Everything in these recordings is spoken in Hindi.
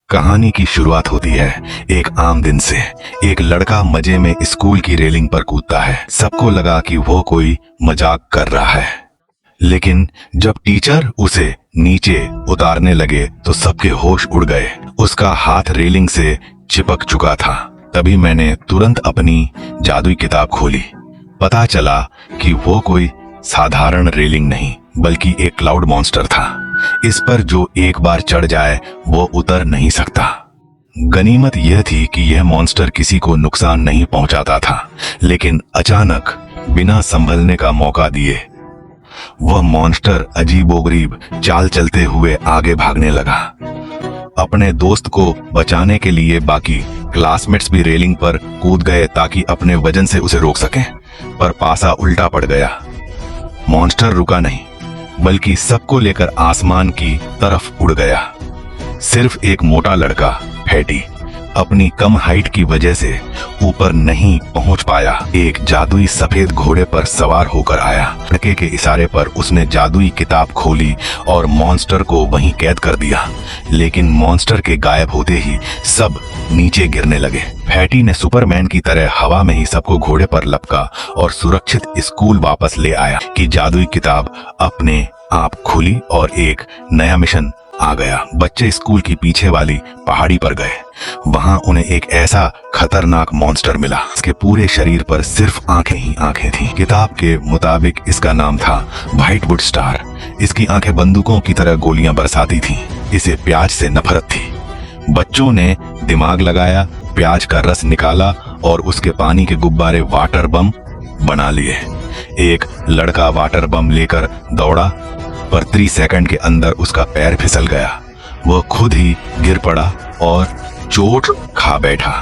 कहानी की शुरुआत होती है एक आम दिन से। एक लड़का मजे में स्कूल की रेलिंग पर कूदता है। सबको लगा कि वो कोई मजाक कर रहा है, लेकिन जब टीचर उसे नीचे उतारने लगे तो सबके होश उड़ गए। उसका हाथ रेलिंग से चिपक चुका था। तभी मैंने तुरंत अपनी जादुई किताब खोली। पता चला कि वो कोई साधारण रेलिंग नहीं बल्कि एक क्लाउड मॉन्स्टर था। इस पर जो एक बार चढ़ जाए वो उतर नहीं सकता। गनीमत यह थी कि यह मॉन्स्टर किसी को नुकसान नहीं पहुंचाता था, लेकिन अचानक बिना संभलने का मौका दिए वह मॉन्स्टर अजीबोगरीब चाल चलते हुए आगे भागने लगा। अपने दोस्त को बचाने के लिए बाकी क्लासमेट्स भी रेलिंग पर कूद गए ताकि अपने वजन से उसे रोक सकें, पर पासा उल्टा पड़ गया। मॉन्स्टर रुका नहीं बल्कि सबको लेकर आसमान की तरफ उड़ गया। सिर्फ एक मोटा लड़का फैटी अपनी कम हाइट की वजह से ऊपर नहीं पहुंच पाया। एक जादुई सफेद घोड़े पर सवार होकर आया। लड़के के इशारे पर उसने जादुई किताब खोली और मॉन्स्टर को वहीं कैद कर दिया। लेकिन मॉन्स्टर के गायब होते ही सब नीचे गिरने लगे। फैटी ने सुपरमैन की तरह हवा में ही सबको घोड़े पर लपका और सुरक्षित स्कूल वापस ले आया कि जादुई किताब अपने आप खुली और एक नया मिशन आ गया। बच्चे स्कूल की पीछे वाली पहाड़ी पर गए। वहां उन्हें एक ऐसा खतरनाक मॉन्स्टर मिला। इसके पूरे शरीर पर सिर्फ आंखें ही आंखें थीं। किताब के मुताबिक इसका नाम था व्हाइटवुड स्टार। इसकी आंखें बंदूकों की तरह गोलियां बरसाती थीं। इसे प्याज से नफरत थी। बच्चों ने दिमाग लगाया, प्याज का रस निकाला और उसके पानी के गुब्बारे वाटर बम बना लिए। एक लड़का वाटर बम लेकर दौड़ा, पर 3 सेकंड के अंदर उसका पैर फिसल गया। वह खुद ही गिर पड़ा और चोट खा बैठा।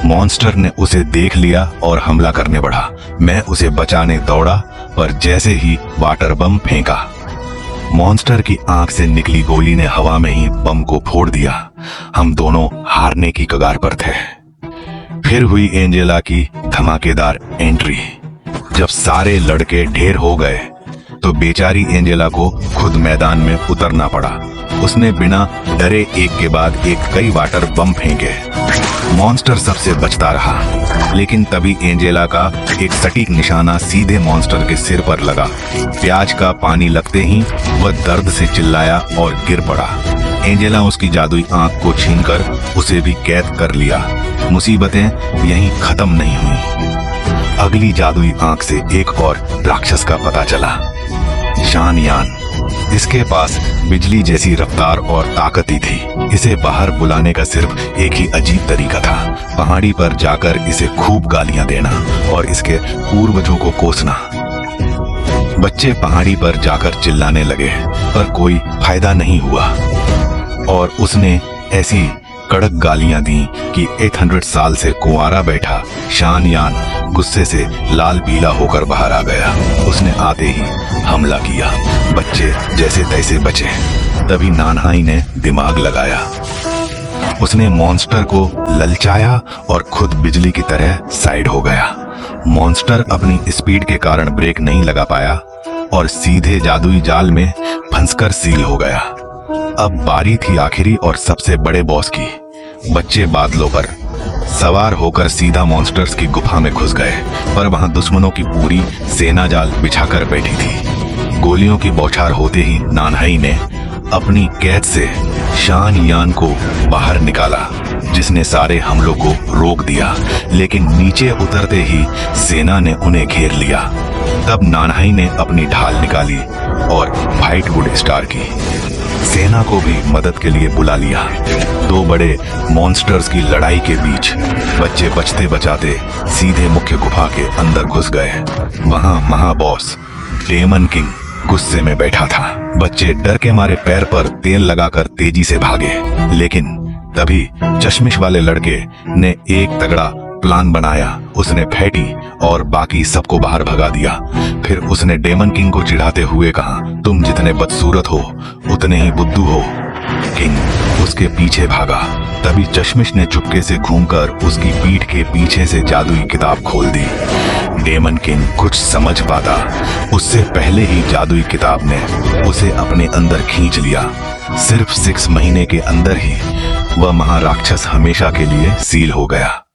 मॉन्स्टर ने उसे देख लिया और हमला करने बढ़ा। मैं उसे बचाने दौड़ा, पर जैसे ही वाटर बम फेंका, मॉन्स्टर की आंख से निकली गोली ने हवा में ही बम को फोड़ दिया। हम दोनों हारने की कगार पर थे। फिर हुई एंजेला की धमाकेदार एंट्री। जब सारे लड़के ढेर हो गए तो बेचारी एंजेला को खुद मैदान में उतरना पड़ा। उसने बिना डरे एक के बाद एक कई वाटर बम फेंके। मॉन्स्टर सबसे बचता रहा, लेकिन तभी एंजेला का एक सटीक निशाना सीधे मॉन्स्टर के सिर पर लगा। प्याज का पानी लगते ही वह दर्द से चिल्लाया और गिर पड़ा। एंजेला उसकी जादुई आंख को छीनकर उसे भी कैद कर लिया। मुसीबतें यहीं खत्म नहीं हुई। अगली जादुई आंख से एक और राक्षस का पता चला, शानयान। इसके पास बिजली जैसी रफ्तार और ताकत ही थी। इसे बाहर बुलाने का सिर्फ एक ही अजीब तरीका था, पहाड़ी पर जाकर इसे खूब गालियां देना और इसके पूर्वजों को कोसना। बच्चे पहाड़ी पर जाकर चिल्लाने लगे, पर कोई फायदा नहीं हुआ और उसने ऐसी कड़क गालियां दी कि 800 साल से कुंवारा बैठा शानयान गुस्से से लाल पीला होकर बाहर आ गया। उसने आते ही हमला किया। बच्चे जैसे तैसे बचे। तभी नानहाई ने दिमाग लगाया। उसने मॉन्स्टर को ललचाया और खुद बिजली की तरह साइड हो गया। मॉन्स्टर अपनी स्पीड के कारण ब्रेक नहीं लगा पाया और सीधे जादुई जाल में फंसकर सील हो गया। अब बारी थी आखिरी और सबसे बड़े बॉस की। बच्चे बादलों पर सवार होकर सीधा मॉन्स्टर्स की गुफा में घुस गए, पर वहां दुश्मनों की पूरी सेना जाल बिछाकर बैठी थी। गोलियों की बौछार होते ही नानहाई ने अपनी कैद से शानयान को बाहर निकाला, जिसने सारे हमलों को रोक दिया। लेकिन नीचे उतरते ही सेना ने उन्हें घेर लिया। तब नानहाई ने अपनी ढाल निकाली और व्हाइटवुड स्टार की सेना को भी मदद के लिए बुला लिया। 2 बड़े मॉन्स्टर्स की लड़ाई के बीच बच्चे बचते बचाते सीधे मुख्य गुफा के अंदर घुस गए। वहां महाबॉस डेमन किंग गुस्से में बैठा था। बच्चे डर के मारे पैर पर तेल लगाकर तेजी से भागे, लेकिन तभी चश्मिश वाले लड़के ने एक तगड़ा प्लान बनाया। उसने फैटी और बाकी सबको बाहर भगा दिया। फिर उसने डेमन किंग को चिढ़ाते हुए कहा, तुम जितने बदसूरत हो उतने ही बुद्धू हो। किंग उसके पीछे भागा। तभी चश्मिश ने चुपके से घूमकर उसकी पीठ के पीछे से जादुई किताब खोल दी। डेमन किंग कुछ समझ पाता उससे पहले ही जादुई किताब ने उसे अपने अंदर खींच लिया। सिर्फ 6 महीने के अंदर ही वह महाराक्षस हमेशा के लिए सील हो गया।